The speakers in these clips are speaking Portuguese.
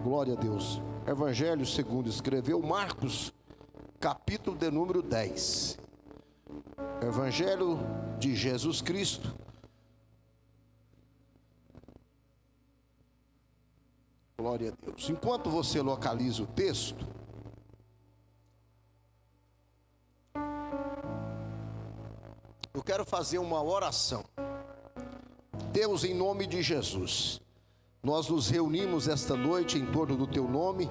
Glória a Deus. Evangelho segundo escreveu Marcos, capítulo de número 10. Evangelho de Jesus Cristo. Glória a Deus. Enquanto você localiza o texto, eu quero fazer uma oração. Deus, em nome de Jesus, nós nos reunimos esta noite em torno do Teu nome.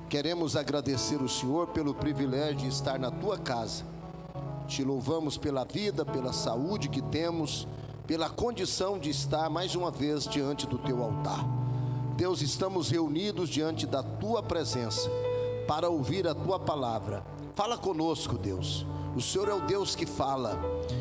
Queremos agradecer o Senhor pelo privilégio de estar na Tua casa. Te louvamos pela vida, pela saúde que temos, pela condição de estar mais uma vez diante do Teu altar. Deus, estamos reunidos diante da Tua presença para ouvir a Tua palavra. Fala conosco, Deus. O Senhor é o Deus que fala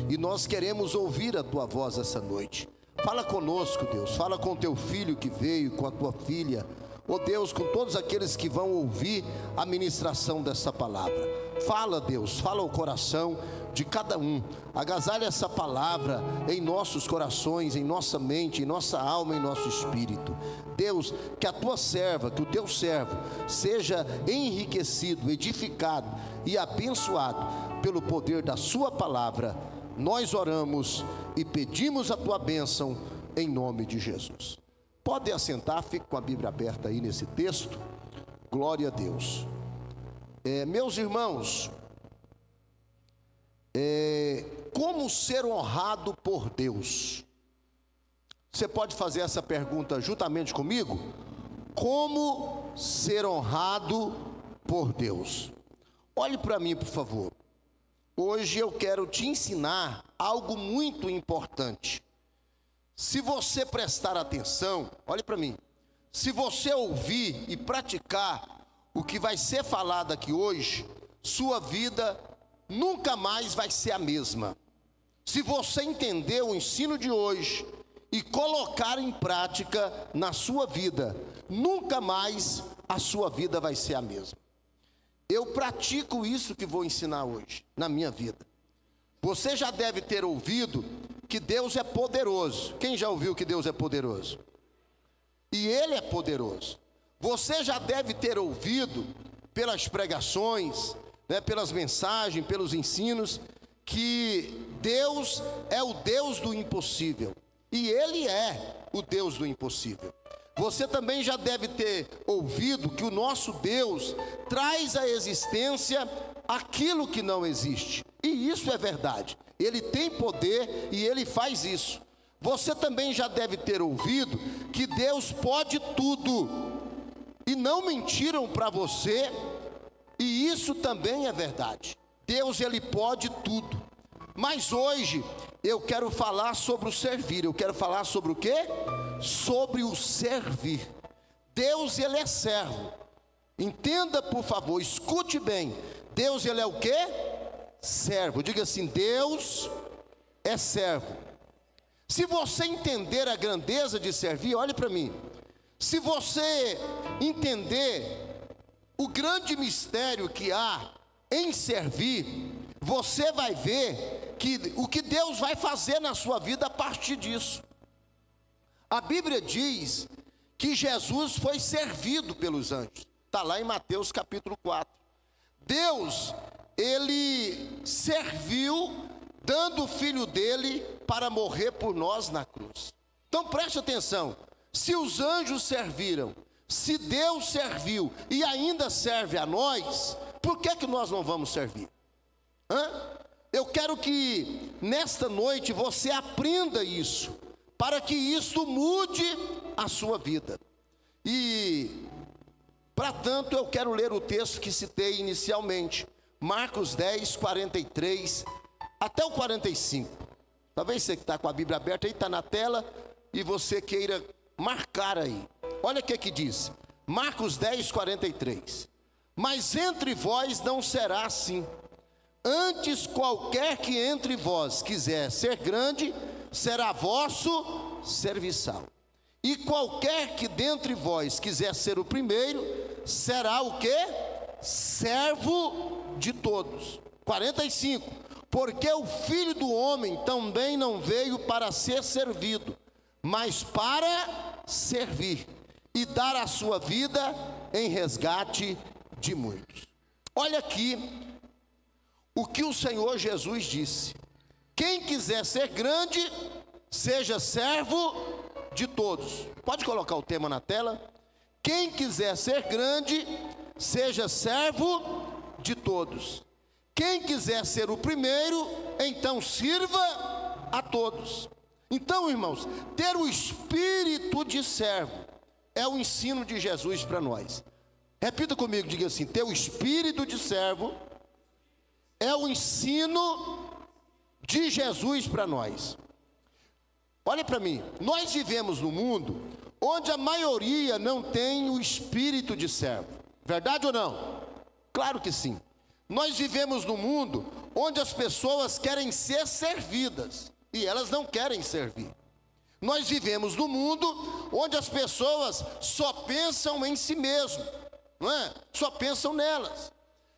e nós queremos ouvir a Tua voz essa noite. Fala conosco, Deus. Fala com Teu filho que veio, com a Tua filha. Ó Deus, com todos aqueles que vão ouvir a ministração dessa palavra. Fala, Deus, fala ao coração de cada um. Agasalha essa palavra em nossos corações, em nossa mente, em nossa alma, em nosso espírito. Deus, que a Tua serva, que o Teu servo seja enriquecido, edificado e abençoado pelo poder da Sua palavra. Nós oramos e pedimos a Tua bênção em nome de Jesus. Pode assentar, fique com a Bíblia aberta aí nesse texto. Glória a Deus. Meus irmãos, como ser honrado por Deus? Você pode fazer essa pergunta juntamente comigo? Como ser honrado por Deus? Olhe para mim, por favor. Hoje eu quero te ensinar algo muito importante. Se você prestar atenção, olhe para mim. Se você ouvir e praticar o que vai ser falado aqui hoje, sua vida nunca mais vai ser a mesma. Se você entender o ensino de hoje e colocar em prática na sua vida, nunca mais a sua vida vai ser a mesma. Eu pratico isso que vou ensinar hoje na minha vida. Você já deve ter ouvido que Deus é poderoso. Quem já ouviu que Deus é poderoso? E Ele é poderoso. Você já deve ter ouvido pelas pregações, pelas mensagens, pelos ensinos, que Deus é o Deus do impossível. E Ele é o Deus do impossível. Você também já deve ter ouvido que o nosso Deus traz à existência aquilo que não existe. E isso é verdade. Ele tem poder e Ele faz isso. Você também já deve ter ouvido que Deus pode tudo. E não mentiram para você. E isso também é verdade. Deus, Ele pode tudo. Mas hoje eu quero falar sobre o servir. Eu quero falar sobre o quê? Sobre o servir. Deus, Ele é servo. Entenda, por favor, escute bem. Deus, Ele é o quê? Servo. Diga assim: Deus é servo. Se você entender a grandeza de servir, olhe para mim. Se você entender o grande mistério que há em servir, você vai ver que o que Deus vai fazer na sua vida a partir disso. A Bíblia diz que Jesus foi servido pelos anjos. Está lá em Mateus capítulo 4. Deus, Ele serviu, dando o Filho dele para morrer por nós na cruz. Então preste atenção. Se os anjos serviram, se Deus serviu e ainda serve a nós, por que nós não vamos servir? Eu quero que nesta noite você aprenda isso, para que isso mude a sua vida. E, para tanto, eu quero ler o texto que citei inicialmente, Marcos 10, 43 até o 45. Talvez você que está com a Bíblia aberta aí, está na tela, e você queira marcar aí. Olha o que diz, Marcos 10, 43. Mas entre vós não será assim. Antes, qualquer que entre vós quiser ser grande, será vosso serviçal. E qualquer que dentre vós quiser ser o primeiro, será o quê? Servo de todos. 45. Porque o Filho do Homem também não veio para ser servido, mas para servir e dar a sua vida em resgate de muitos. Olha aqui o que o Senhor Jesus disse: quem quiser ser grande, seja servo de todos. Pode colocar o tema na tela? Quem quiser ser grande, seja servo de todos. Quem quiser ser o primeiro, então sirva a todos. Então, irmãos, ter o espírito de servo é o ensino de Jesus para nós. Repita comigo, diga assim: ter o espírito de servo é o ensino de Jesus para nós. Olha para mim, nós vivemos num mundo onde a maioria não tem o espírito de servo. Verdade ou não? Claro que sim. Nós vivemos num mundo onde as pessoas querem ser servidas e elas não querem servir. Nós vivemos num mundo onde as pessoas só pensam em si mesmo, não é? Só pensam nelas.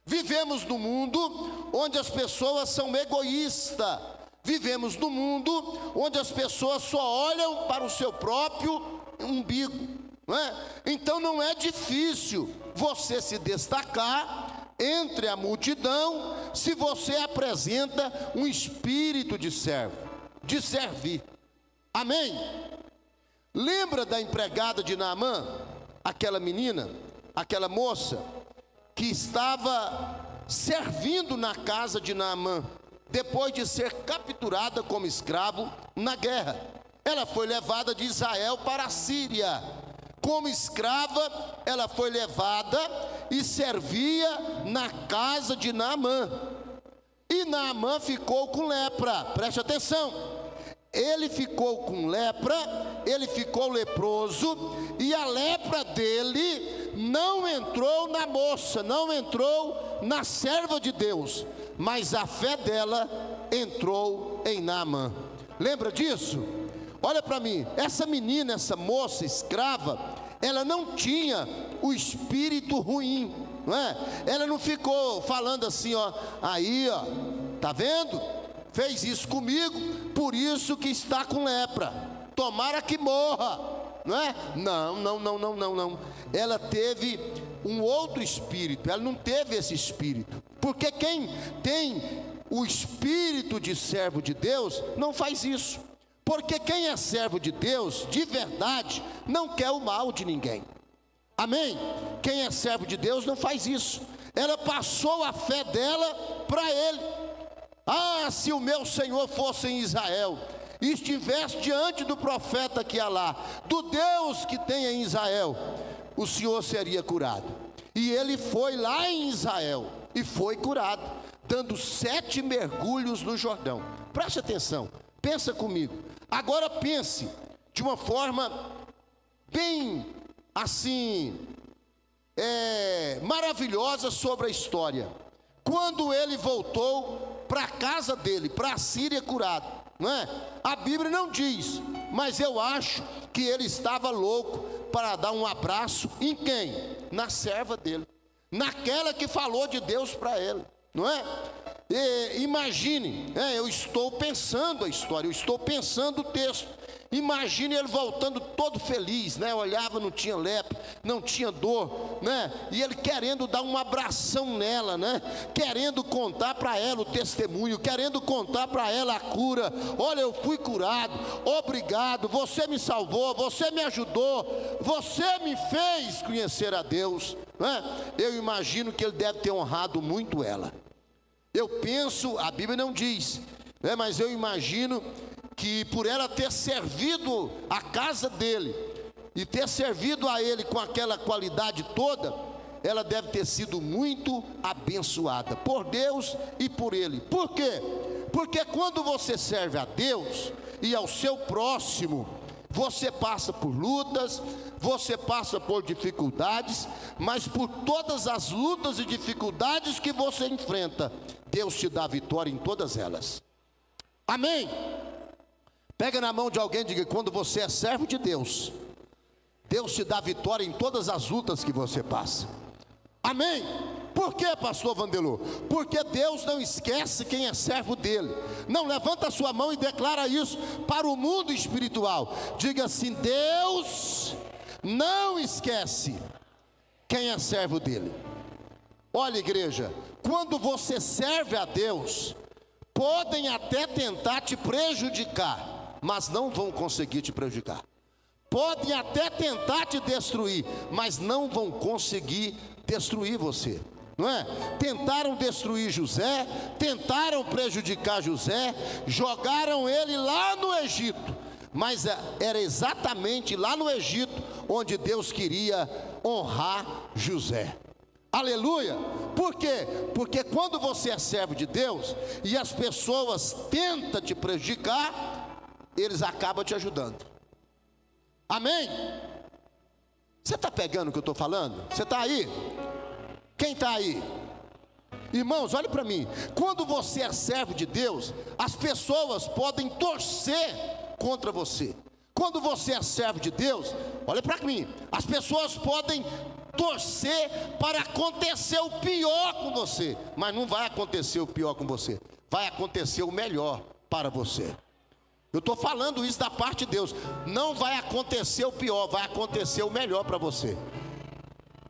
Vivemos num mundo onde as pessoas são egoístas. Vivemos num mundo onde as pessoas só olham para o seu próprio umbigo, não é? Então não é difícil você se destacar entre a multidão se você apresenta um espírito de servo, de servir. Amém? Lembra da empregada de Naamã? Aquela menina, aquela moça que estava servindo na casa de Naamã, depois de ser capturada como escravo na guerra. Ela foi levada de Israel para a Síria. Como escrava, ela foi levada e servia na casa de Naamã. E Naamã ficou com lepra. Preste atenção. Ele ficou com lepra, ele ficou leproso, e a lepra dele não entrou na moça, não entrou na serva de Deus, mas a fé dela entrou em Naamã. Lembra disso? Olha para mim, essa menina, essa moça escrava, ela não tinha o espírito ruim, não é? Ela não ficou falando assim, ó, aí, ó, tá vendo? Fez isso comigo, por isso que está com lepra. Tomara que morra, não é? Não. Ela teve um outro espírito, ela não teve esse espírito. Porque quem tem o espírito de servo de Deus não faz isso. Porque quem é servo de Deus, de verdade, não quer o mal de ninguém. Amém? Quem é servo de Deus não faz isso. Ela passou a fé dela para ele. Ah, se o meu Senhor fosse em Israel e estivesse diante do profeta que há lá, do Deus que tem em Israel, o Senhor seria curado. E ele foi lá em Israel e foi curado, dando 7 mergulhos no Jordão. Preste atenção, pensa comigo. Agora pense de uma forma bem assim, maravilhosa sobre a história. Quando ele voltou para a casa dele, para a Síria curado, não é? A Bíblia não diz, mas eu acho que ele estava louco para dar um abraço em quem? Na serva dele, naquela que falou de Deus para ele, não é? Imagine, eu estou pensando a história, eu estou pensando o texto. Imagine ele voltando todo feliz, né? Olhava, não tinha lepra, não tinha dor, né? E ele querendo dar um abração nela, né? Querendo contar para ela o testemunho, querendo contar para ela a cura. Olha, eu fui curado, obrigado, você me salvou, você me ajudou, você me fez conhecer a Deus, né? Eu imagino que ele deve ter honrado muito ela. Eu penso, a Bíblia não diz, né? Mas eu imagino que por ela ter servido a casa dele e ter servido a ele com aquela qualidade toda, ela deve ter sido muito abençoada por Deus e por ele. Por quê? Porque quando você serve a Deus e ao seu próximo, você passa por lutas, você passa por dificuldades, mas por todas as lutas e dificuldades que você enfrenta, Deus te dá vitória em todas elas. Amém? Pega na mão de alguém e diga: quando você é servo de Deus, Deus te dá vitória em todas as lutas que você passa. Amém? Por quê, pastor Vandelô? Porque Deus não esquece quem é servo dele. Não, levanta a sua mão e declara isso para o mundo espiritual. Diga assim: Deus não esquece quem é servo dele. Olha, igreja, quando você serve a Deus, podem até tentar te prejudicar, mas não vão conseguir te prejudicar. Podem até tentar te destruir, mas não vão conseguir destruir você, não é? Tentaram destruir José, tentaram prejudicar José, jogaram ele lá no Egito, mas era exatamente lá no Egito onde Deus queria honrar José. Aleluia! Por quê? Porque quando você é servo de Deus e as pessoas tentam te prejudicar, eles acabam te ajudando. Amém? Você está pegando o que eu estou falando? Você está aí? Quem está aí? Irmãos, olhe para mim. Quando você é servo de Deus, as pessoas podem torcer contra você. Quando você é servo de Deus, olha para mim, as pessoas podem torcer para acontecer o pior com você, mas não vai acontecer o pior com você, vai acontecer o melhor para você. Eu estou falando isso da parte de Deus. Não vai acontecer o pior, vai acontecer o melhor para você.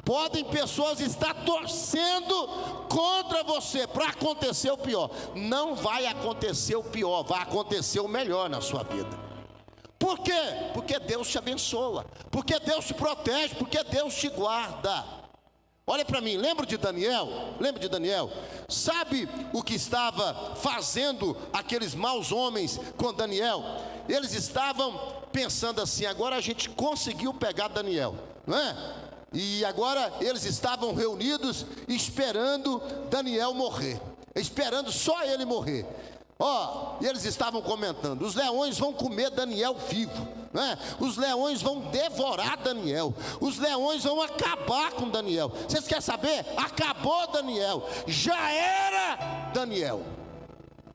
Podem pessoas estar torcendo contra você para acontecer o pior. Não vai acontecer o pior, vai acontecer o melhor na sua vida. Por quê? Porque Deus te abençoa, porque Deus te protege, porque Deus te guarda. Olha para mim, lembra de Daniel? Lembra de Daniel? Sabe o que estava fazendo aqueles maus homens com Daniel? Eles estavam pensando assim: agora a gente conseguiu pegar Daniel, não é? E agora eles estavam reunidos esperando Daniel morrer, esperando só ele morrer. E eles estavam comentando: os leões vão comer Daniel vivo, né? Os leões vão devorar Daniel, os leões vão acabar com Daniel. Vocês querem saber? Acabou Daniel, já era Daniel.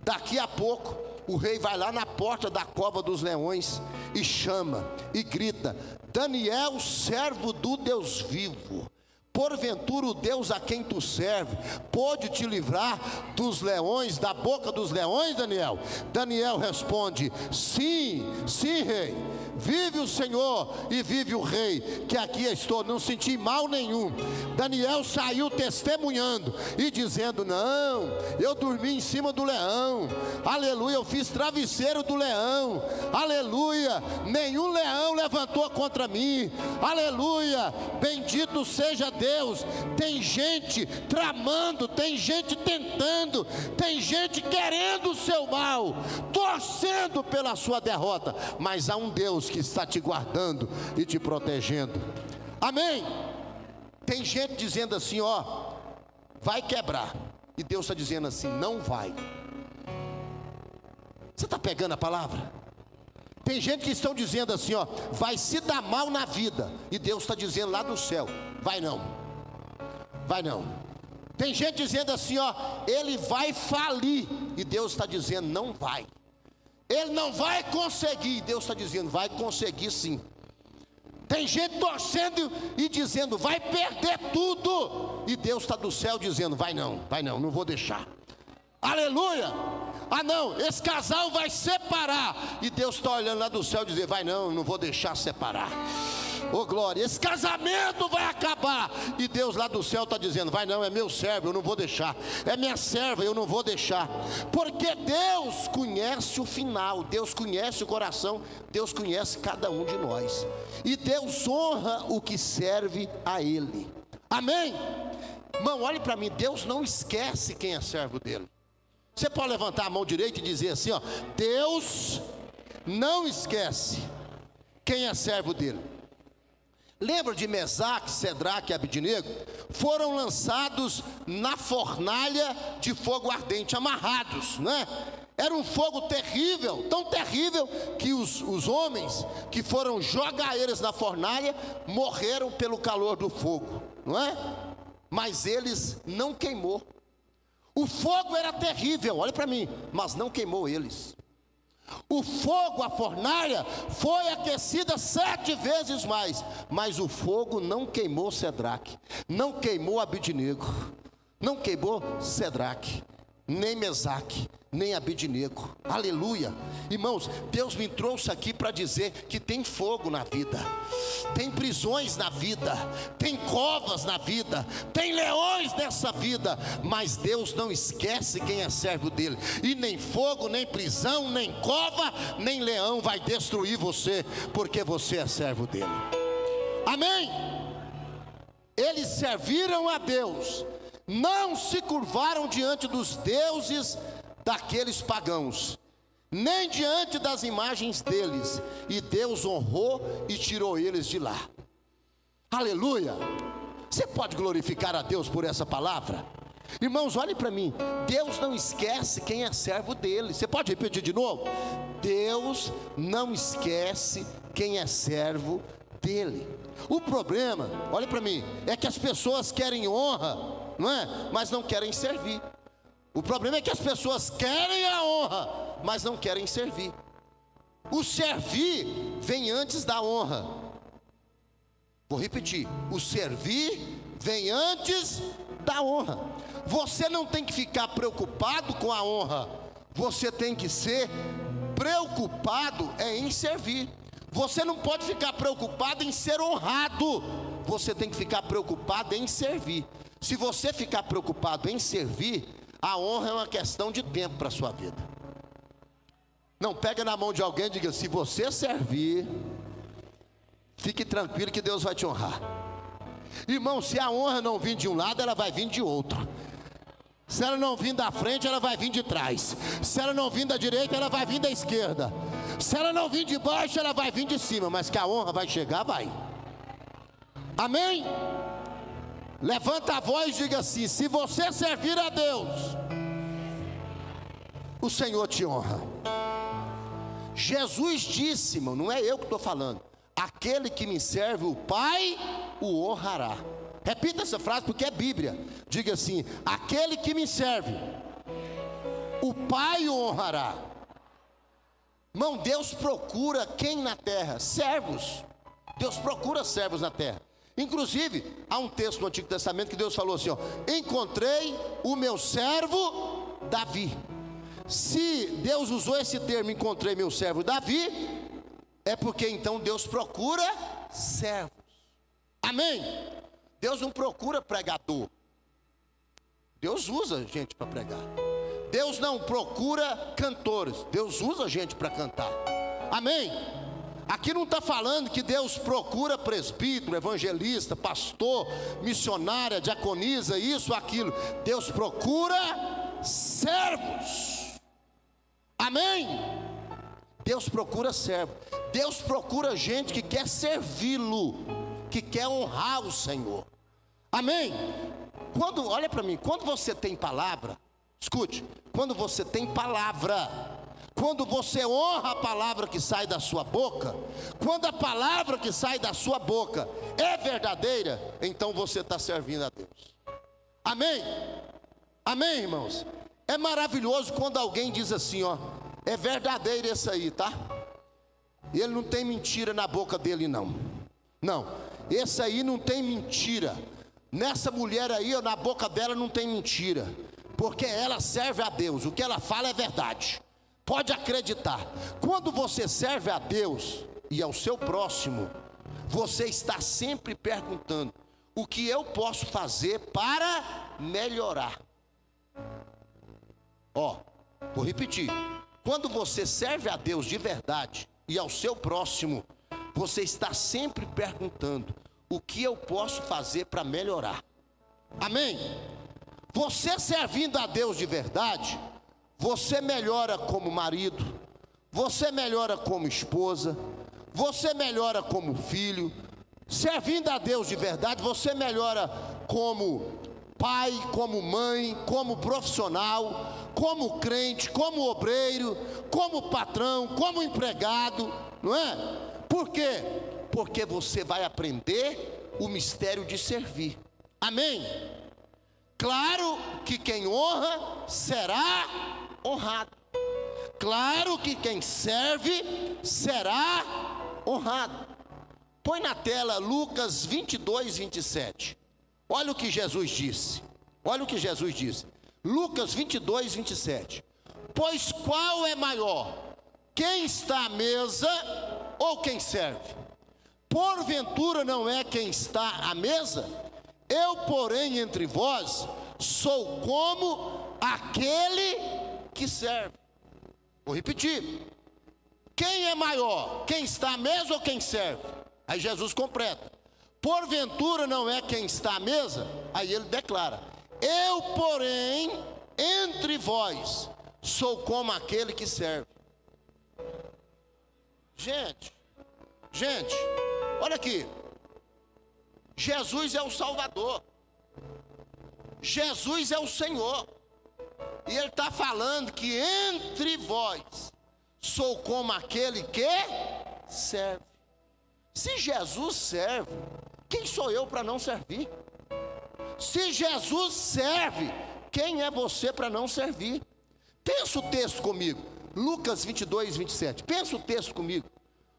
Daqui a pouco o rei vai lá na porta da cova dos leões e chama e grita: Daniel, servo do Deus vivo, porventura o Deus a quem tu serve pode te livrar dos leões, da boca dos leões, Daniel? Daniel responde: sim, sim, rei. Vive o Senhor e vive o rei, que aqui estou, não senti mal nenhum. Daniel saiu testemunhando e dizendo: não, eu dormi em cima do leão, aleluia, eu fiz travesseiro do leão, aleluia, nenhum leão levantou contra mim, aleluia, bendito seja Deus. Tem gente tramando, tem gente tentando, tem gente querendo o seu mal, torcendo pela sua derrota, mas há um Deus que está te guardando e te protegendo. Amém? Tem gente dizendo assim: vai quebrar, e Deus está dizendo assim: não vai. Você está pegando a palavra? Tem gente que estão dizendo assim: vai se dar mal na vida, e Deus está dizendo lá do céu: vai não, vai não. Tem gente dizendo assim: ele vai falir, e Deus está dizendo: não vai. Ele não vai conseguir, Deus está dizendo: vai conseguir sim. Tem gente torcendo e dizendo: vai perder tudo, e Deus está do céu dizendo: vai não, não vou deixar. Aleluia. Ah não, esse casal vai separar, e Deus está olhando lá do céu e dizendo: vai não vou deixar separar. Oh glória, esse casamento vai acabar, e Deus lá do céu está dizendo: vai não, é meu servo, eu não vou deixar. É minha serva, eu não vou deixar. Porque Deus conhece o final, Deus conhece o coração, Deus conhece cada um de nós, e Deus honra o que serve a Ele. Amém? Irmão, olhe para mim, Deus não esquece quem é servo dele. Você pode levantar a mão direita e dizer assim: Deus não esquece quem é servo dele. Lembra de Mesaque, Sedraque e Abidnego? Foram lançados na fornalha de fogo ardente, amarrados, né? Era um fogo terrível, tão terrível que os homens que foram jogar eles na fornalha morreram pelo calor do fogo, não é? Mas eles não queimou. O fogo era terrível, olha para mim, mas não queimou eles. O fogo, a fornalha, foi aquecida 7 vezes mais, mas o fogo não queimou Sedraque, não queimou Abidnego, não queimou Sedraque, nem Mesaque, nem Abednego. Aleluia. Irmãos, Deus me trouxe aqui para dizer que tem fogo na vida, tem prisões na vida, tem covas na vida, tem leões nessa vida, mas Deus não esquece quem é servo dele. E nem fogo, nem prisão, nem cova, nem leão vai destruir você, porque você é servo dele. Amém? Eles serviram a Deus, não se curvaram diante dos deuses daqueles pagãos, nem diante das imagens deles, e Deus honrou e tirou eles de lá. Aleluia. Você pode glorificar a Deus por essa palavra? Irmãos, olhem para mim, Deus não esquece quem é servo dele. Você pode repetir de novo? Deus não esquece quem é servo dele. O problema, olha para mim, é que as pessoas querem honra, não é? Mas não querem servir. O problema é que as pessoas querem a honra, mas não querem servir. O servir vem antes da honra. Vou repetir, o servir vem antes da honra. Você não tem que ficar preocupado com a honra, você tem que ser preocupado em servir. Você não pode ficar preocupado em ser honrado, você tem que ficar preocupado em servir. Se você ficar preocupado em servir, a honra é uma questão de tempo para a sua vida. Não, pega na mão de alguém e diga: se você servir, fique tranquilo que Deus vai te honrar. Irmão, se a honra não vir de um lado, ela vai vir de outro. Se ela não vir da frente, ela vai vir de trás. Se ela não vir da direita, ela vai vir da esquerda. Se ela não vir de baixo, ela vai vir de cima. Mas que a honra vai chegar, vai. Amém? Levanta a voz e diga assim: se você servir a Deus, o Senhor te honra. Jesus disse, irmão, não é eu que estou falando: aquele que me serve, o Pai o honrará. Repita essa frase porque é Bíblia. Diga assim: aquele que me serve, o Pai o honrará. Irmão, Deus procura quem na terra? Servos. Deus procura servos na terra. Inclusive, há um texto no Antigo Testamento que Deus falou assim, ó: encontrei o meu servo Davi. Se Deus usou esse termo, encontrei meu servo Davi, é porque então Deus procura servos. Amém? Deus não procura pregador. Deus usa gente para pregar. Deus não procura cantores. Deus usa gente para cantar. Amém? Aqui não está falando que Deus procura presbítero, evangelista, pastor, missionária, diaconisa, isso, aquilo. Deus procura servos. Amém? Deus procura servo. Deus procura gente que quer servi-lo, que quer honrar o Senhor. Amém? Olha para mim, quando você tem palavra, escute, quando você tem palavra, quando você honra a palavra que sai da sua boca, quando a palavra que sai da sua boca é verdadeira, então você está servindo a Deus. Amém? Amém, irmãos? É maravilhoso quando alguém diz assim, ó: é verdadeiro isso aí, tá? Ele não tem mentira na boca dele, não. Não, esse aí não tem mentira. Nessa mulher aí, ó, na boca dela não tem mentira, porque ela serve a Deus, o que ela fala é verdade. Pode acreditar. Quando você serve a Deus e ao seu próximo, você está sempre perguntando: o que eu posso fazer para melhorar? Ó, vou repetir. Quando você serve a Deus de verdade e ao seu próximo, você está sempre perguntando: o que eu posso fazer para melhorar? Amém? Você servindo a Deus de verdade, você melhora como marido, você melhora como esposa, você melhora como filho. Servindo a Deus de verdade, você melhora como pai, como mãe, como profissional, como crente, como obreiro, como patrão, como empregado, não é? Por quê? Porque você vai aprender o mistério de servir. Amém? Claro que quem honra será honrado. Claro que quem serve será honrado. Põe na tela Lucas 22, 27. Olha o que Jesus disse. Olha o que Jesus disse. Lucas 22, 27. Pois qual é maior? Quem está à mesa ou quem serve? Porventura não é quem está à mesa? Eu, porém, entre vós, sou como aquele que serve. Vou repetir. Quem é maior? Quem está à mesa ou quem serve? Aí Jesus completa. Porventura não é quem está à mesa? Aí ele declara: eu, porém, entre vós, sou como aquele que serve. Gente, olha aqui. Jesus é o Salvador. Jesus é o Senhor. E ele está falando que entre vós sou como aquele que serve. Se Jesus serve, quem sou eu para não servir? Se Jesus serve, quem é você para não servir? Pensa o texto comigo, Lucas 22, 27. Pensa o texto comigo.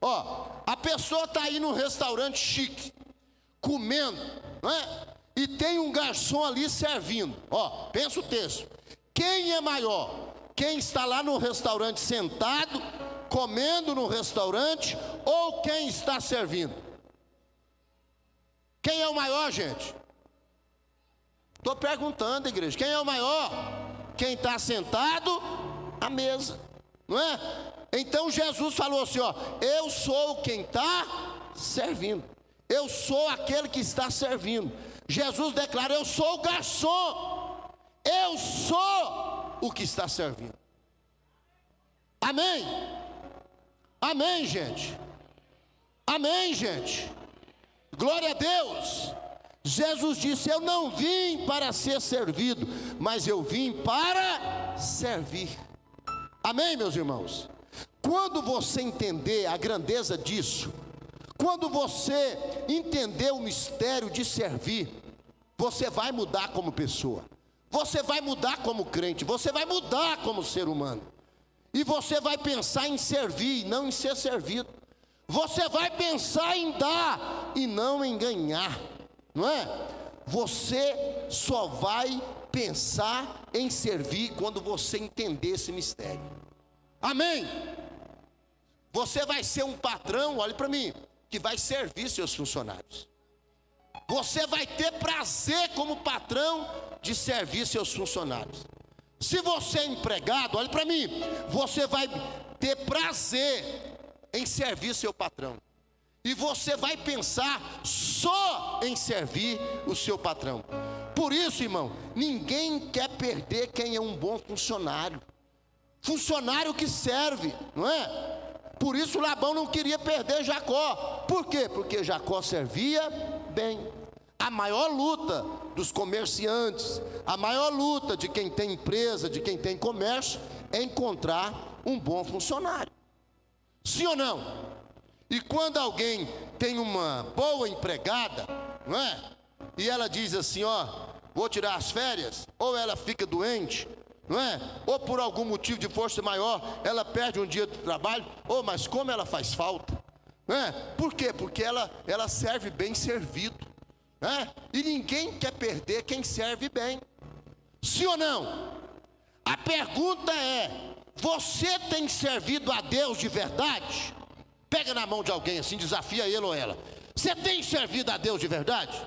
Ó, a pessoa está aí num restaurante chique, comendo, não é? E tem um garçom ali servindo. Ó, pensa o texto. Quem é maior? Quem está lá no restaurante sentado, comendo no restaurante, ou quem está servindo? Quem é o maior, gente? Estou perguntando, igreja, quem é o maior? Quem está sentado à mesa, não é? Então Jesus falou assim, ó: eu sou quem está servindo. Eu sou aquele que está servindo. Jesus declara: eu sou o garçom. Eu sou o que está servindo. Amém? Amém, gente. Amém, gente. Glória a Deus. Jesus disse: eu não vim para ser servido, mas eu vim para servir. Amém, meus irmãos? Quando você entender a grandeza disso, quando você entender o mistério de servir, você vai mudar como pessoa, você vai mudar como crente, você vai mudar como ser humano. E você vai pensar em servir e não em ser servido. Você vai pensar em dar e não em ganhar, não é? Você só vai pensar em servir quando você entender esse mistério. Amém? Você vai ser um patrão, olhe para mim, que vai servir seus funcionários. Você vai ter prazer como patrão de servir seus funcionários. Se você é empregado, olhe para mim, você vai ter prazer em servir seu patrão. E você vai pensar só em servir o seu patrão. Por isso, irmão, ninguém quer perder quem é um bom funcionário. Funcionário que serve, não é? Por isso Labão não queria perder Jacó. Por quê? Porque Jacó servia bem. A maior luta dos comerciantes, a maior luta de quem tem empresa, de quem tem comércio, é encontrar um bom funcionário. Sim ou não? E quando alguém tem uma boa empregada, não é? E ela diz assim, ó, vou tirar as férias, ou ela fica doente, não é? Ou por algum motivo de força maior, ela perde um dia de trabalho, mas como ela faz falta, não é? Por quê? Porque ela serve bem servido. E ninguém quer perder quem serve bem. Sim ou não? A pergunta é: você tem servido a Deus de verdade? Pega na mão de alguém assim, desafia ele ou ela. Você tem servido a Deus de verdade?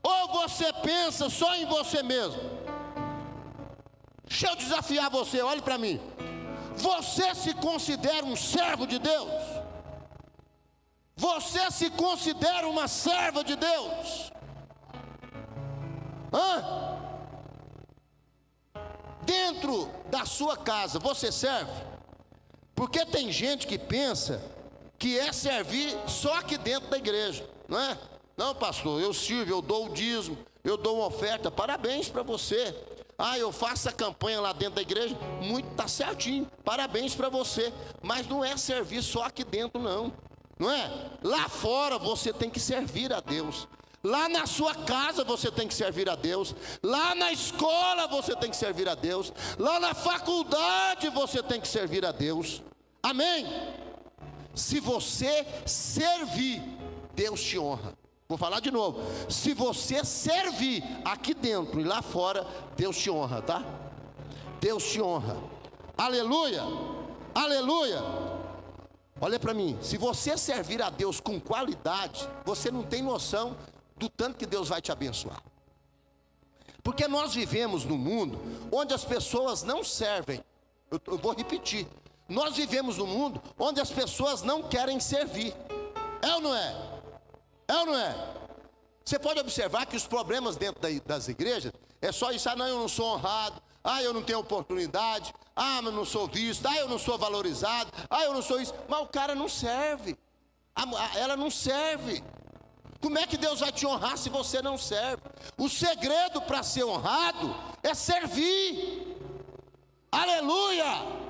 Ou você pensa só em você mesmo? Deixa eu desafiar você, olhe para mim. Você se considera um servo de Deus? Você se considera uma serva de Deus? Dentro da sua casa, você serve? Porque tem gente que pensa que é servir só aqui dentro da igreja, não é? Não, pastor, eu sirvo, eu dou o dízimo, eu dou uma oferta, parabéns para você. Eu faço a campanha lá dentro da igreja, muito, tá certinho, parabéns para você. Mas não é servir só aqui dentro não. Não é? Lá fora você tem que servir a Deus. Lá na sua casa você tem que servir a Deus. Lá na escola você tem que servir a Deus. Lá na faculdade você tem que servir a Deus. Amém? Se você servir, Deus te honra. Vou falar de novo. Se você servir aqui dentro e lá fora, Deus te honra, tá? Deus te honra. Aleluia, aleluia. Olha para mim, se você servir a Deus com qualidade, você não tem noção do tanto que Deus vai te abençoar. Porque nós vivemos num mundo onde as pessoas não servem. Eu vou repetir. Nós vivemos num mundo onde as pessoas não querem servir. É ou não é? É ou não é? Você pode observar que os problemas dentro das igrejas é só isso. Ah, não, eu não sou honrado. Ah, eu não tenho oportunidade. Ah, eu não sou visto. Ah, eu não sou valorizado. Ah, eu não sou isso. Mas o cara não serve. Ela não serve. Como é que Deus vai te honrar se você não serve? O segredo para ser honrado é servir. Aleluia!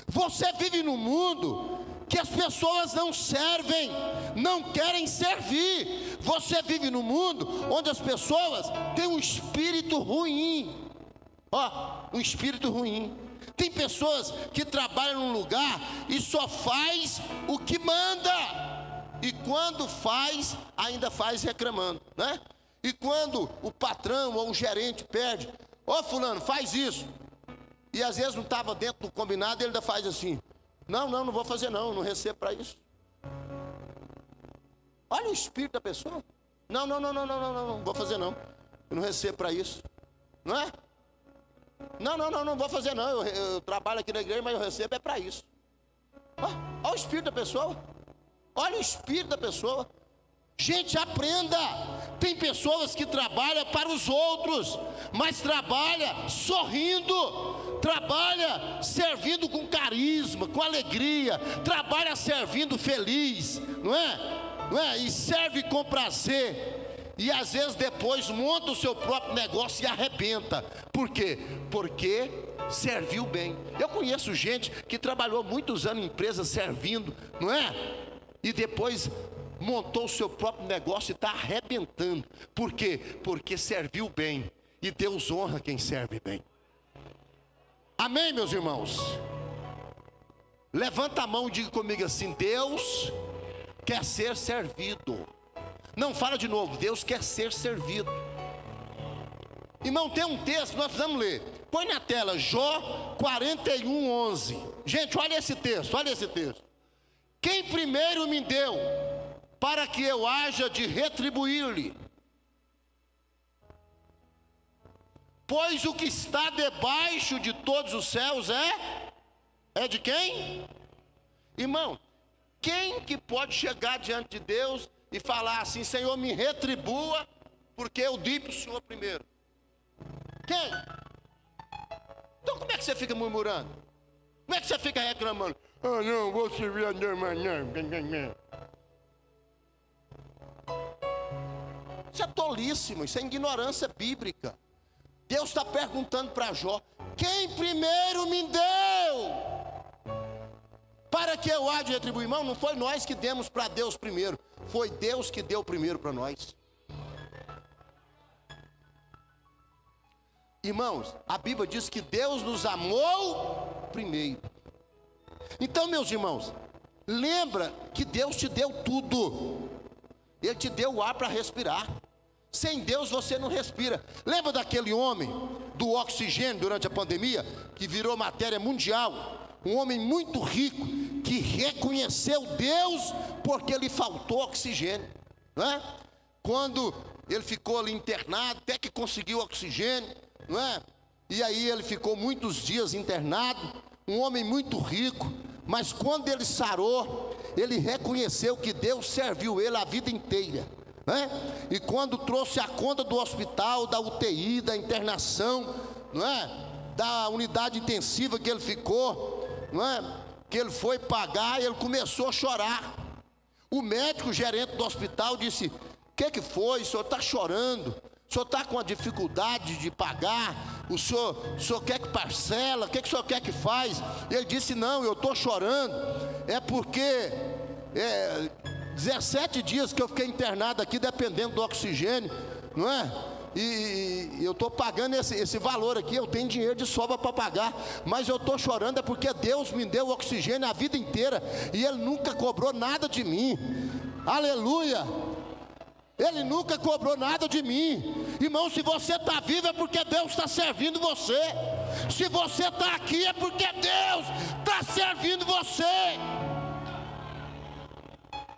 Você vive num mundo que as pessoas não servem, não querem servir. Você vive num mundo onde as pessoas têm um espírito ruim. Um espírito ruim. Tem pessoas que trabalham num lugar e só faz o que manda. E quando faz, ainda faz reclamando, né? E quando o patrão ou o gerente pede, fulano, faz isso. E às vezes não estava dentro do combinado, ele ainda faz assim. Não vou fazer não recebo para isso. Olha o espírito da pessoa. Não vou fazer não. Eu não recebo para isso. Não é? Não vou fazer não. Eu trabalho aqui na igreja, mas eu recebo é para isso. Olha o espírito da pessoa. Olha o espírito da pessoa. Gente, aprenda. Tem pessoas que trabalham para os outros, mas trabalha sorrindo, trabalha servindo com carisma, com alegria, trabalha servindo feliz, não é? E serve com prazer. E às vezes depois monta o seu próprio negócio e arrebenta. Por quê? Porque serviu bem. Eu conheço gente que trabalhou muitos anos em empresa servindo, não é? E depois montou o seu próprio negócio e está arrebentando. Por quê? Porque serviu bem. E Deus honra quem serve bem. Amém, meus irmãos? Levanta a mão e diga comigo assim: Deus quer ser servido. Não, fala de novo. Deus quer ser servido. Irmão, tem um texto, nós precisamos ler. Põe na tela, Jó 41:11. Gente, olha esse texto, olha esse texto. Quem primeiro me deu, para que eu haja de retribuir-lhe? Pois o que está debaixo de todos os céus é de quem? Irmão, quem que pode chegar diante de Deus e falar assim: Senhor, me retribua, porque eu dei para o Senhor primeiro? Quem? Então como é que você fica murmurando? Como é que você fica reclamando? Não, vou servir a Deus, mas não. Isso é tolice, isso é ignorância bíblica. Deus está perguntando para Jó: quem primeiro me deu, para que eu há de retribuir? Irmão, não foi nós que demos para Deus primeiro, foi Deus que deu primeiro para nós. Irmãos, a Bíblia diz que Deus nos amou primeiro. Então, meus irmãos, lembra que Deus te deu tudo. Ele te deu o ar para respirar. Sem Deus você não respira. Lembra daquele homem do oxigênio durante a pandemia, que virou matéria mundial? Um homem muito rico, que reconheceu Deus porque lhe faltou oxigênio, não é? Quando ele ficou ali internado, até que conseguiu oxigênio, não é? E aí ele ficou muitos dias internado. Um homem muito rico, mas quando ele sarou, ele reconheceu que Deus serviu ele a vida inteira, né? E quando trouxe a conta do hospital, da UTI, da internação, não é? Da unidade intensiva que ele ficou, não é? Que ele foi pagar, ele começou a chorar. O médico, gerente do hospital, disse: o que foi? O senhor está chorando? O senhor está com a dificuldade de pagar? O senhor quer que parcela? O que o senhor quer que faz? Ele disse: não, eu estou chorando. É porque 17 dias que eu fiquei internado aqui, dependendo do oxigênio, não é? E eu estou pagando esse valor aqui, eu tenho dinheiro de sobra para pagar, mas eu estou chorando é porque Deus me deu oxigênio a vida inteira, e Ele nunca cobrou nada de mim. Aleluia! Ele nunca cobrou nada de mim. Irmão, se você está vivo é porque Deus está servindo você. Se você está aqui é porque Deus está servindo você.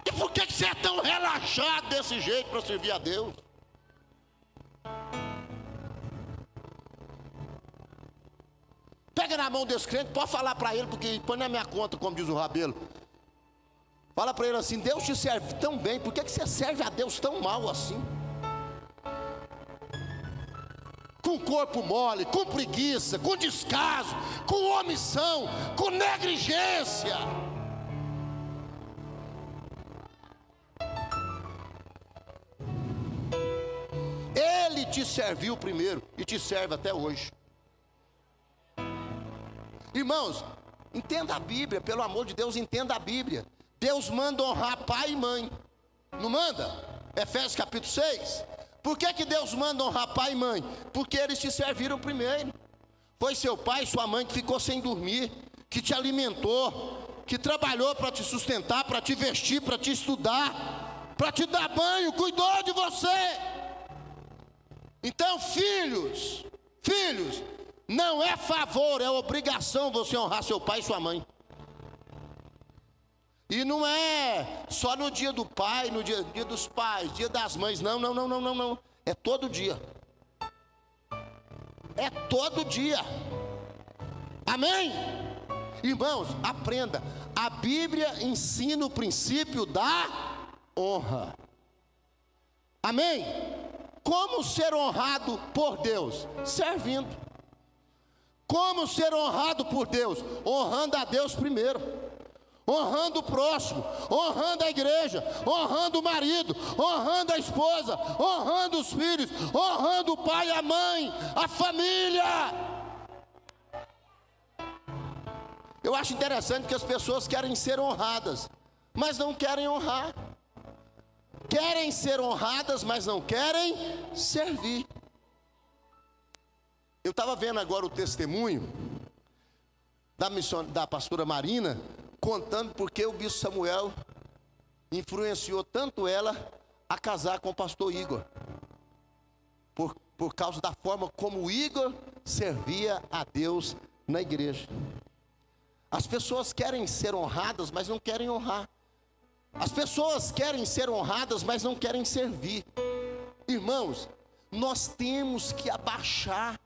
E por que você é tão relaxado desse jeito para servir a Deus? Pega na mão desse crente, pode falar para ele, porque põe na minha conta, como diz o Rabelo. Fala para ele assim: Deus te serve tão bem, por que você serve a Deus tão mal assim? Com corpo mole, com preguiça, com descaso, com omissão, com negligência. Ele te serviu primeiro e te serve até hoje. Irmãos, entenda a Bíblia, pelo amor de Deus, entenda a Bíblia. Deus manda honrar pai e mãe, não manda? Efésios capítulo 6. Por que Deus manda honrar pai e mãe? Porque eles te serviram primeiro. Foi seu pai e sua mãe que ficou sem dormir, que te alimentou, que trabalhou para te sustentar, para te vestir, para te estudar, para te dar banho, cuidou de você. Então, filhos, não é favor, é obrigação você honrar seu pai e sua mãe. E não é só no dia do pai, no dia dos pais, dia das mães, não. É todo dia. É todo dia. Amém? Irmãos, aprenda. A Bíblia ensina o princípio da honra. Amém? Como ser honrado por Deus? Servindo. Como ser honrado por Deus? Honrando a Deus primeiro, honrando o próximo, honrando a igreja, honrando o marido, honrando a esposa, honrando os filhos, honrando o pai, a mãe, a família. Eu acho interessante que as pessoas querem ser honradas, mas não querem honrar. Querem ser honradas, mas não querem servir. Eu estava vendo agora o testemunho da pastora Marina, contando porque o bispo Samuel influenciou tanto ela a casar com o pastor Igor, por causa da forma como o Igor servia a Deus na igreja. As pessoas querem ser honradas, mas não querem honrar. As pessoas querem ser honradas, mas não querem servir. Irmãos, nós temos que abaixar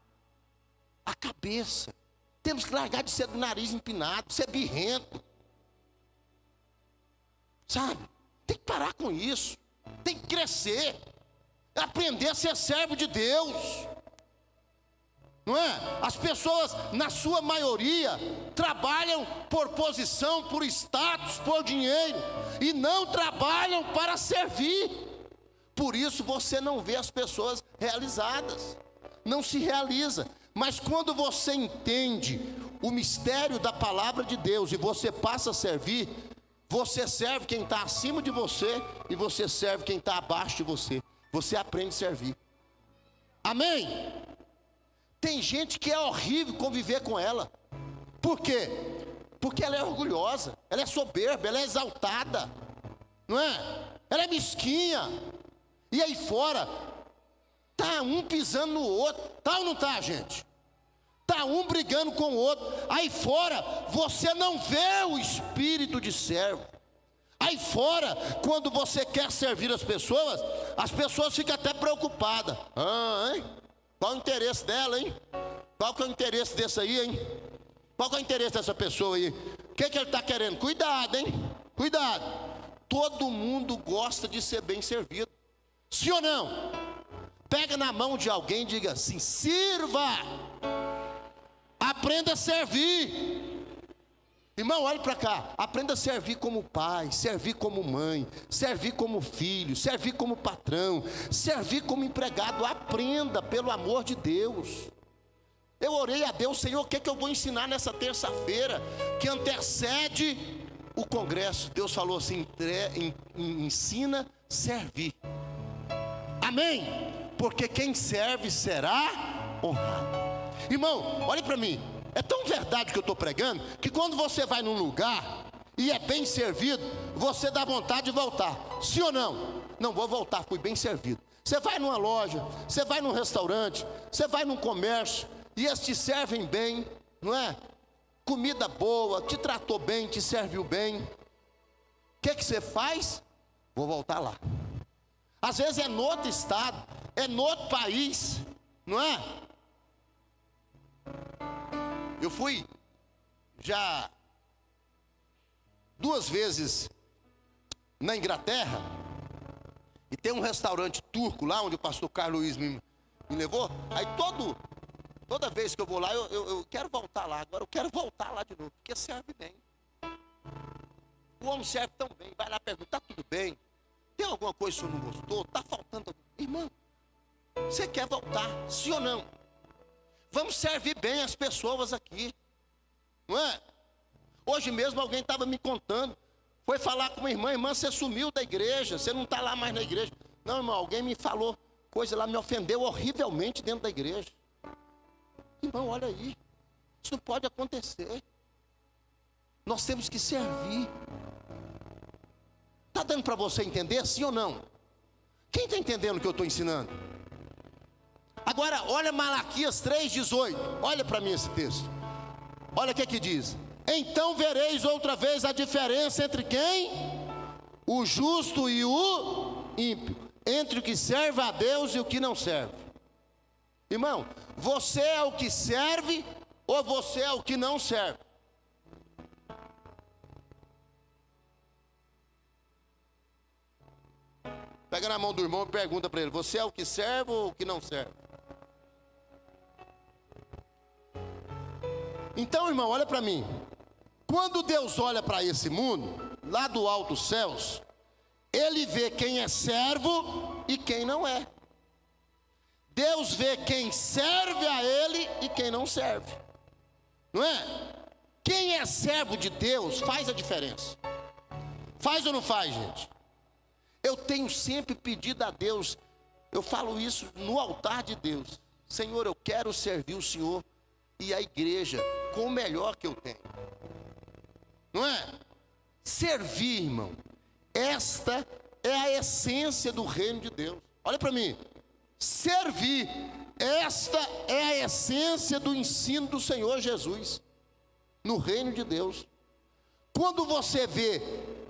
a cabeça. Temos que largar de ser do nariz empinado, ser birrento. Sabe? Tem que parar com isso. Tem que crescer. Aprender a ser servo de Deus. Não é? As pessoas, na sua maioria, trabalham por posição, por status, por dinheiro, e não trabalham para servir. Por isso você não vê as pessoas realizadas. Não se realiza. Mas quando você entende o mistério da palavra de Deus e você passa a servir, você serve quem está acima de você e você serve quem está abaixo de você. Você aprende a servir. Amém? Tem gente que é horrível conviver com ela. Por quê? Porque ela é orgulhosa, ela é soberba, ela é exaltada, não é? Ela é mesquinha. E aí fora, tá um pisando no outro, tá ou não tá, gente? Tá um brigando com o outro. Aí fora, você não vê o espírito de servo. Aí fora, quando você quer servir as pessoas ficam até preocupadas. Hein? Qual o interesse dela, hein? Qual que é o interesse desse aí, hein? Qual que é o interesse dessa pessoa aí? O que ele está querendo? Cuidado, hein? Cuidado. Todo mundo gosta de ser bem servido. Sim ou não? Pega na mão de alguém e diga assim: sirva. Aprenda a servir. Irmão, olhe para cá. Aprenda a servir como pai, servir como mãe, servir como filho, servir como patrão, servir como empregado. Aprenda, pelo amor de Deus. Eu orei a Deus: Senhor, o que eu vou ensinar nessa terça-feira que antecede o congresso? Deus falou assim: ensina a servir. Amém? Porque quem serve será honrado. Irmão, olhe para mim. É tão verdade que eu estou pregando, que quando você vai num lugar e é bem servido, você dá vontade de voltar. Sim ou não? Não vou voltar, fui bem servido. Você vai numa loja, você vai num restaurante, você vai num comércio, e eles te servem bem, não é? Comida boa, te tratou bem, te serviu bem. O que você faz? Vou voltar lá. Às vezes é no outro estado, é no outro país, não é? Eu fui já 2 vezes na Inglaterra, e tem um restaurante turco lá, onde o pastor Carlos Luiz me levou. Aí toda vez que eu vou lá, eu quero voltar lá. Agora eu quero voltar lá de novo, porque serve bem. O homem serve tão bem. Vai lá perguntar, está tudo bem? Tem alguma coisa que o senhor não gostou? Está faltando? Irmão, você quer voltar, sim ou não? Vamos servir bem as pessoas aqui, não é? Hoje mesmo alguém estava me contando, foi falar com uma irmã: irmã, você sumiu da igreja, você não está lá mais na igreja. Não, irmão, alguém me falou coisa lá, me ofendeu horrivelmente dentro da igreja. Irmão, olha aí, isso não pode acontecer. Nós temos que servir. Está dando para você entender, sim ou não? Quem está entendendo o que eu estou ensinando? Agora, olha Malaquias 3,18. Olha para mim esse texto. Olha o que diz: então vereis outra vez a diferença entre quem? O justo e o ímpio, entre o que serve a Deus e o que não serve. Irmão, você é o que serve ou você é o que não serve? Pega na mão do irmão e pergunta para ele: você é o que serve ou o que não serve? Então, irmão, olha para mim. Quando Deus olha para esse mundo, lá do alto dos céus, Ele vê quem é servo e quem não é. Deus vê quem serve a Ele e quem não serve, não é? Quem é servo de Deus faz a diferença. Faz ou não faz, gente? Eu tenho sempre pedido a Deus, eu falo isso no altar de Deus: Senhor, eu quero servir o Senhor e a igreja com o melhor que eu tenho, não é? Servir, irmão, esta é a essência do reino de Deus. Olha para mim, servir, esta é a essência do ensino do Senhor Jesus no reino de Deus. Quando você vê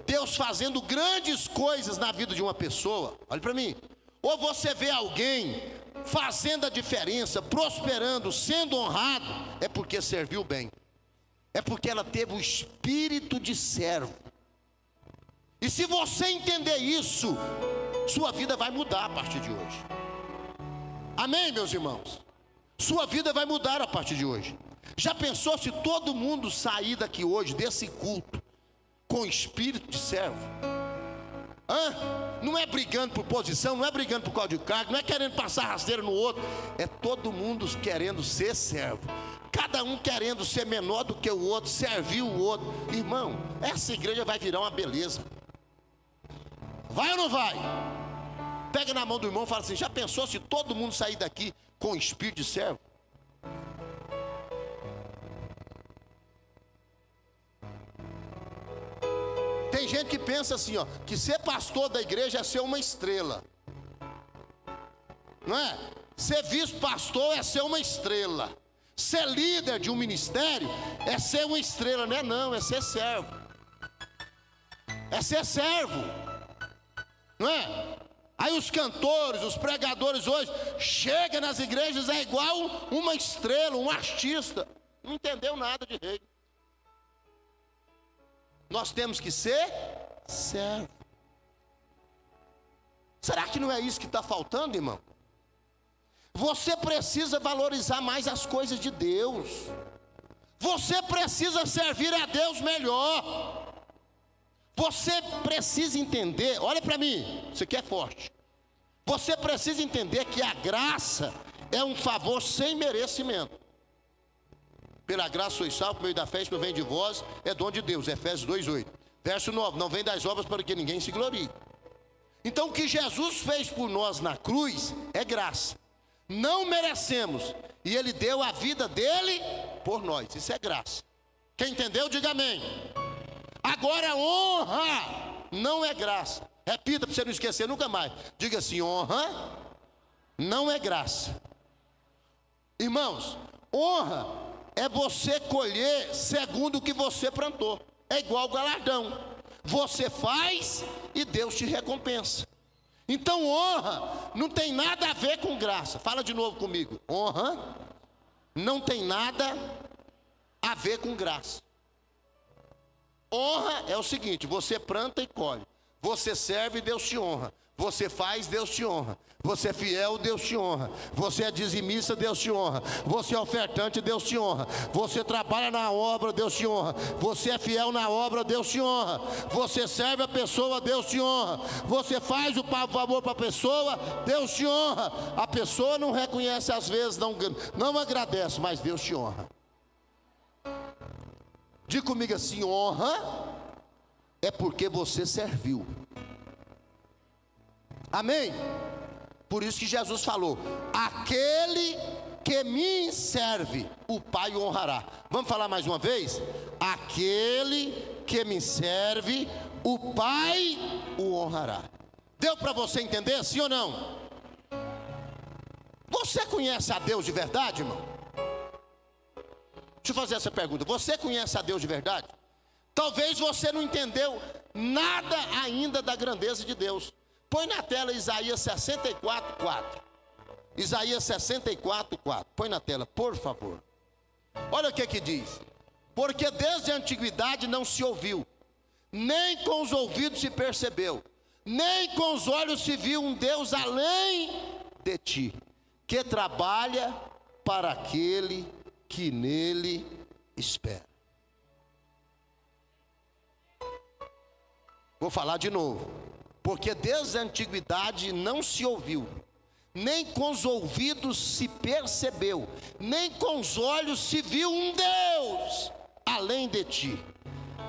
Deus fazendo grandes coisas na vida de uma pessoa, olha para mim, ou você vê alguém fazendo a diferença, prosperando, sendo honrado, é porque serviu bem, é porque ela teve o espírito de servo. E se você entender isso, sua vida vai mudar a partir de hoje. Amém, meus irmãos? Sua vida vai mudar a partir de hoje. Já pensou se todo mundo sair daqui hoje, desse culto, com espírito de servo? Não é brigando por posição, não é brigando por causa de cargo, não é querendo passar rasteira no outro. É todo mundo querendo ser servo, cada um querendo ser menor do que o outro, servir o outro. Irmão, essa igreja vai virar uma beleza. Vai ou não vai? Pega na mão do irmão e fala assim: já pensou se todo mundo sair daqui com espírito de servo? Tem gente que pensa assim, ó, que ser pastor da igreja é ser uma estrela, não é? Ser vice-pastor é ser uma estrela. Ser líder de um ministério é ser uma estrela, não é? Não, é ser servo. É ser servo, não é? Aí os cantores, os pregadores hoje chegam nas igrejas, é igual uma estrela, um artista. Não entendeu nada de reino. Nós temos que ser servo. Será que não é isso que está faltando, irmão? Você precisa valorizar mais as coisas de Deus. Você precisa servir a Deus melhor. Você precisa entender, olha para mim, isso aqui é forte. Você precisa entender que a graça é um favor sem merecimento. Pela graça sois salvos por meio da fé, isso não vem de vós, é dom de Deus. Efésios 2:8. Verso 9, não vem das obras para que ninguém se glorie. Então o que Jesus fez por nós na cruz é graça. Não merecemos, e Ele deu a vida dele por nós. Isso é graça. Quem entendeu, diga amém. Agora, honra não é graça. Repita para você não esquecer nunca mais. Diga assim: honra não é graça. Irmãos, honra é você colher segundo o que você plantou. É igual galardão. Você faz e Deus te recompensa. Então honra não tem nada a ver com graça. Fala de novo comigo. Honra não tem nada a ver com graça. Honra é o seguinte: você planta e colhe. Você serve, Deus te honra. Você faz, Deus te honra. Você é fiel, Deus te honra. Você é dizimista, Deus te honra. Você é ofertante, Deus te honra. Você trabalha na obra, Deus te honra. Você é fiel na obra, Deus te honra. Você serve a pessoa, Deus te honra. Você faz o favor para a pessoa, Deus te honra. A pessoa não reconhece às vezes, não agradece, mas Deus te honra. Diga comigo assim: honra é porque você serviu. Amém? Por isso que Jesus falou: aquele que me serve, o Pai o honrará. Vamos falar mais uma vez? Aquele que me serve, o Pai o honrará. Deu para você entender, sim ou não? Você conhece a Deus de verdade, irmão? Deixa eu fazer essa pergunta: você conhece a Deus de verdade? Talvez você não entendeu nada ainda da grandeza de Deus. Põe na tela Isaías 64:4. Isaías 64:4. Põe na tela, por favor. Olha o que diz: porque desde a antiguidade não se ouviu, nem com os ouvidos se percebeu, nem com os olhos se viu um Deus além de ti, que trabalha para aquele que nele espera. Vou falar de novo. Porque desde a antiguidade não se ouviu, nem com os ouvidos se percebeu, nem com os olhos se viu um Deus além de ti,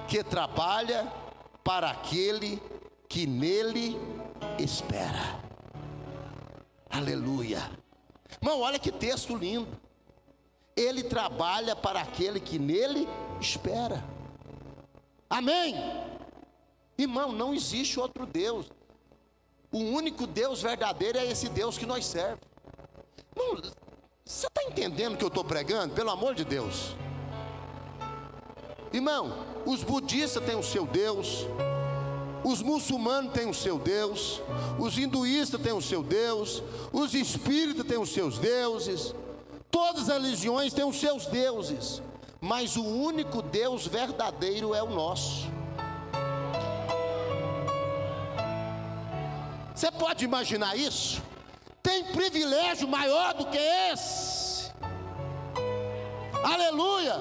que trabalha para aquele que nele espera. Aleluia. Irmão, olha que texto lindo. Ele trabalha para aquele que nele espera. Amém? Irmão, não existe outro Deus. O único Deus verdadeiro é esse Deus que nós servemos. Irmão, você está entendendo o que eu estou pregando? Pelo amor de Deus. Irmão, os budistas têm o seu Deus, os muçulmanos têm o seu Deus, os hinduístas têm o seu Deus, os espíritas têm os seus deuses, todas as religiões têm os seus deuses, mas o único Deus verdadeiro é o nosso. Você pode imaginar isso? Tem privilégio maior do que esse? Aleluia!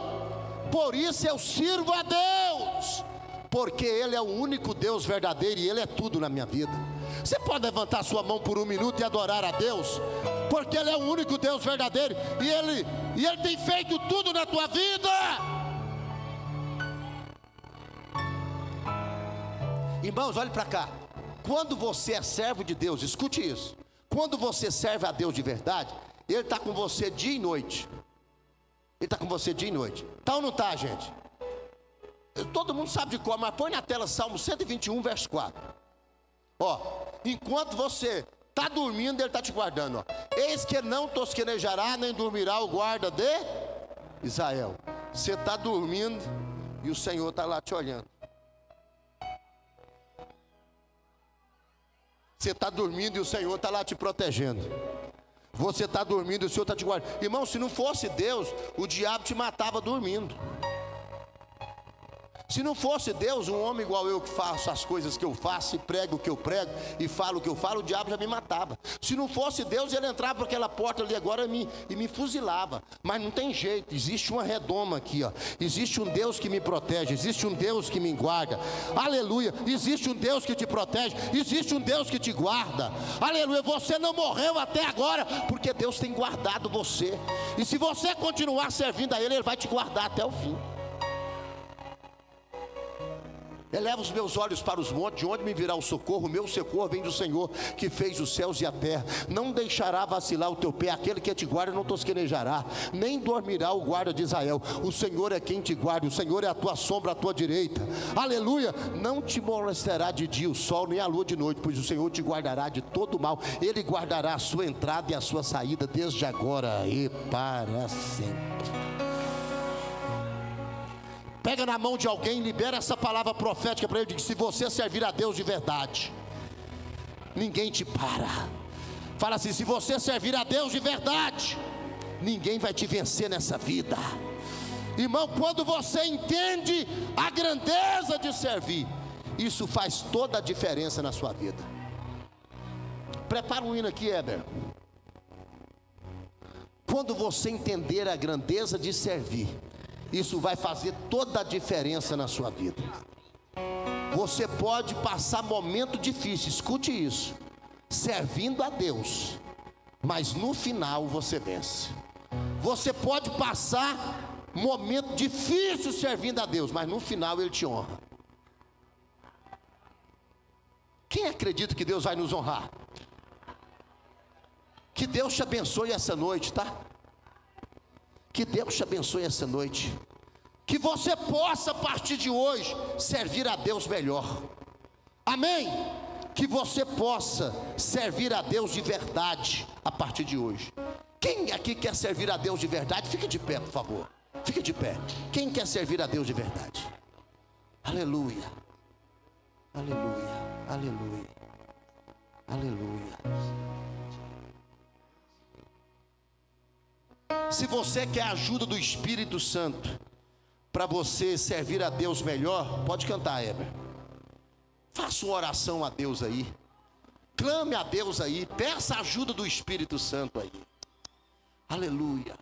Por isso eu sirvo a Deus, porque Ele é o único Deus verdadeiro e Ele é tudo na minha vida. Você pode levantar sua mão por um minuto e adorar a Deus, porque Ele é o único Deus verdadeiro e Ele tem feito tudo na tua vida. Irmãos, olhe para cá. Quando você é servo de Deus, escute isso: quando você serve a Deus de verdade, Ele está com você dia e noite. Ele está com você dia e noite. Está ou não está, gente? Todo mundo sabe de cor, mas põe na tela Salmo 121, verso 4. Ó, enquanto você está dormindo, Ele está te guardando. Ó. Eis que não tosquenejará, nem dormirá o guarda de Israel. Você está dormindo e o Senhor está lá te olhando. Você está dormindo e o Senhor está lá te protegendo. Você está dormindo e o Senhor está te guardando. Irmão, se não fosse Deus, o diabo te matava dormindo. Se não fosse Deus, um homem igual eu que faço as coisas que eu faço, e prego o que eu prego, e falo o que eu falo, o diabo já me matava. Se não fosse Deus, ele entrava por aquela porta ali agora e me fuzilava. Mas não tem jeito, existe uma redoma aqui, ó. Existe um Deus que me protege, existe um Deus que me guarda. Aleluia, existe um Deus que te protege, existe um Deus que te guarda. Aleluia, você não morreu até agora, porque Deus tem guardado você. E se você continuar servindo a Ele, Ele vai te guardar até o fim. Eleva os meus olhos para os montes, de onde me virá o socorro? O meu socorro vem do Senhor, que fez os céus e a terra. Não deixará vacilar o teu pé, aquele que te guarda não tosquenejará, nem dormirá o guarda de Israel. O Senhor é quem te guarda, o Senhor é a tua sombra à tua direita. Aleluia. Não te molestará de dia o sol, nem a lua de noite, pois o Senhor te guardará de todo mal. Ele guardará a sua entrada e a sua saída, desde agora e para sempre. Pega na mão de alguém, libera essa palavra profética para ele, diz: se você servir a Deus de verdade, ninguém te para. Fala assim: se você servir a Deus de verdade, ninguém vai te vencer nessa vida. Irmão, quando você entende a grandeza de servir, isso faz toda a diferença na sua vida. Prepara um hino aqui, Heber. Quando você entender a grandeza de servir, isso vai fazer toda a diferença na sua vida. Você pode passar momento difícil, escute isso, servindo a Deus, mas no final você vence. Você pode passar momento difícil servindo a Deus, mas no final Ele te honra. Quem acredita que Deus vai nos honrar? Que Deus te abençoe essa noite, tá? Que Deus te abençoe essa noite. Que você possa, a partir de hoje, servir a Deus melhor. Amém? Que você possa servir a Deus de verdade, a partir de hoje. Quem aqui quer servir a Deus de verdade? Fique de pé, por favor. Fique de pé. Quem quer servir a Deus de verdade? Aleluia. Aleluia. Aleluia. Aleluia. Se você quer a ajuda do Espírito Santo para você servir a Deus melhor, pode cantar, Heber. Faça uma oração a Deus aí. Clame a Deus aí. Peça a ajuda do Espírito Santo aí. Aleluia.